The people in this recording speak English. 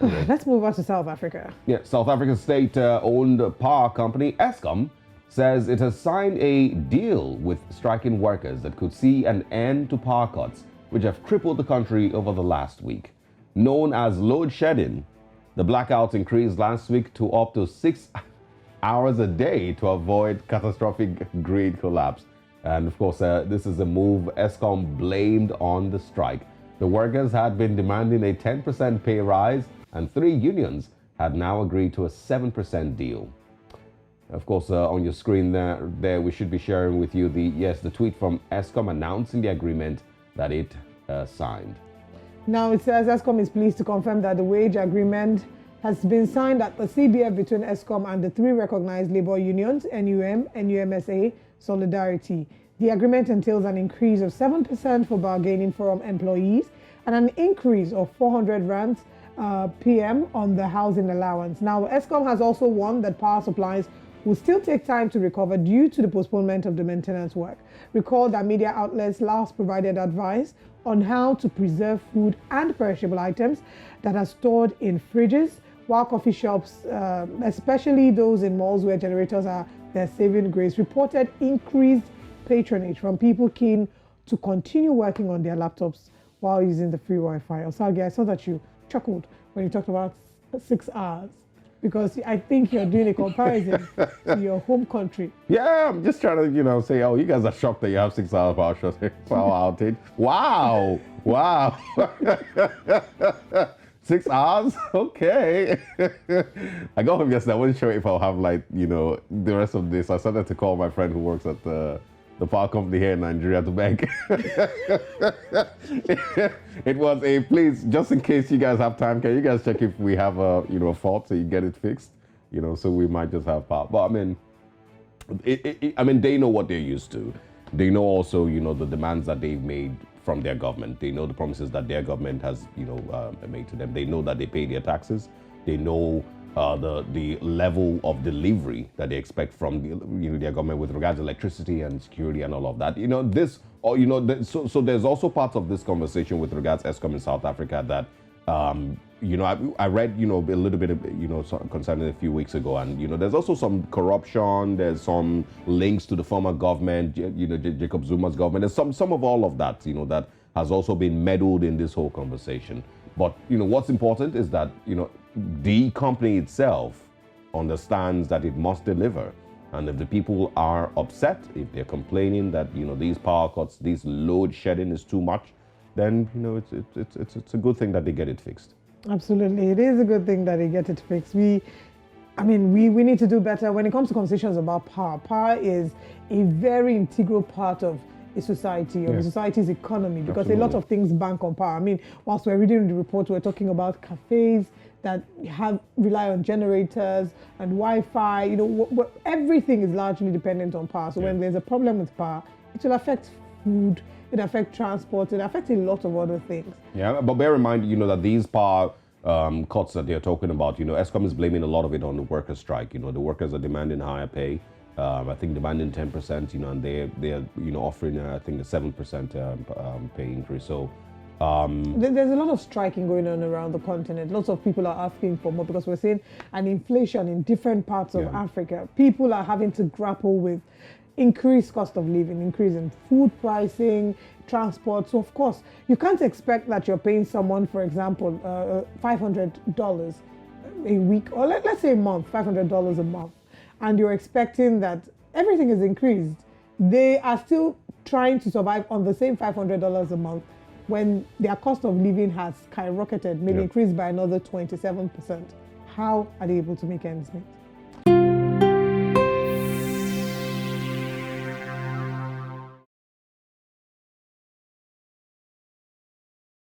Let's move on to South Africa. Yeah, South Africa's state-owned power company, Eskom, says it has signed a deal with striking workers that could see an end to power cuts, which have crippled the country over the last week. Known as load shedding, the blackout increased last week to up to 6 hours a day to avoid catastrophic grid collapse. And of course, this is a move Eskom blamed on the strike. The workers had been demanding a 10% pay rise, and 3 unions had now agreed to a 7% deal. Of course, on your screen there we should be sharing with you the tweet from Eskom announcing the agreement that it signed. Now it says Eskom is pleased to confirm that the wage agreement has been signed at the CBF between Eskom and the 3 recognized labor unions, NUM, NUMSA, Solidarity. The agreement entails an increase of 7% for bargaining forum employees and an increase of 400 rands PM on the housing allowance. Now, Eskom has also warned that power supplies will still take time to recover due to the postponement of the maintenance work. Recall that media outlets last provided advice on how to preserve food and perishable items that are stored in fridges, while coffee shops, especially those in malls where generators are their saving grace, reported increased patronage from people keen to continue working on their laptops while using the free Wi-Fi. Osage, I saw that you chuckled when you talked about 6 hours, because I think you're doing a comparison to your home country. Yeah, I'm just trying to, say, oh, you guys are shocked that you have 6 hours power outage. Wow, wow. 6 hours? Okay. I got home yesterday. I wasn't sure if I'll have the rest of this. I started to call my friend who works at the power company here in Nigeria to beg. It was a please, just in case you guys have time, can you guys check if we have a fault so you get it fixed? So we might just have power. But they know what they're used to. They know also, the demands that they've made from their government. They know the promises that their government has, made to them. They know that they pay their taxes. They know the level of delivery that they expect from their government with regards to electricity and security and all of that. So there's also parts of this conversation with regards to Eskom in South Africa that I read a little bit concerning a few weeks ago, and there's also some corruption. There's some links to the former government, Jacob Zuma's government. There's some of all of that that has also been meddled in this whole conversation. But what's important is that the company itself understands that it must deliver, and if the people are upset, if they're complaining that these power cuts, this load shedding is too much, then it's a good thing that they get it fixed. Absolutely, it is a good thing that they get it fixed. We need to do better when it comes to conversations about power. Power is a very integral part of a society, of a society's economy, because a lot of things bank on power. Whilst we're reading the report, we're talking about cafes that rely on generators and Wi-Fi. Everything is largely dependent on power. So when there's a problem with power, it will affect food, it affects transport, it affects a lot of other things. Yeah, but bear in mind, that these power cuts that they're talking about, Eskom is blaming a lot of it on the workers' strike. The workers are demanding higher pay. I think demanding 10%, and they're offering I think a 7% pay increase. So there's a lot of striking going on around the continent. Lots of people are asking for more because we're seeing an inflation in different parts of Africa. People are having to grapple with increased cost of living, increase in food pricing, transport. So of course, you can't expect that you're paying someone, for example, $500 a week, or let's say a month, $500 a month, and you're expecting that everything is increased. They are still trying to survive on the same $500 a month when their cost of living has skyrocketed, maybe increased by another 27%. How are they able to make ends meet?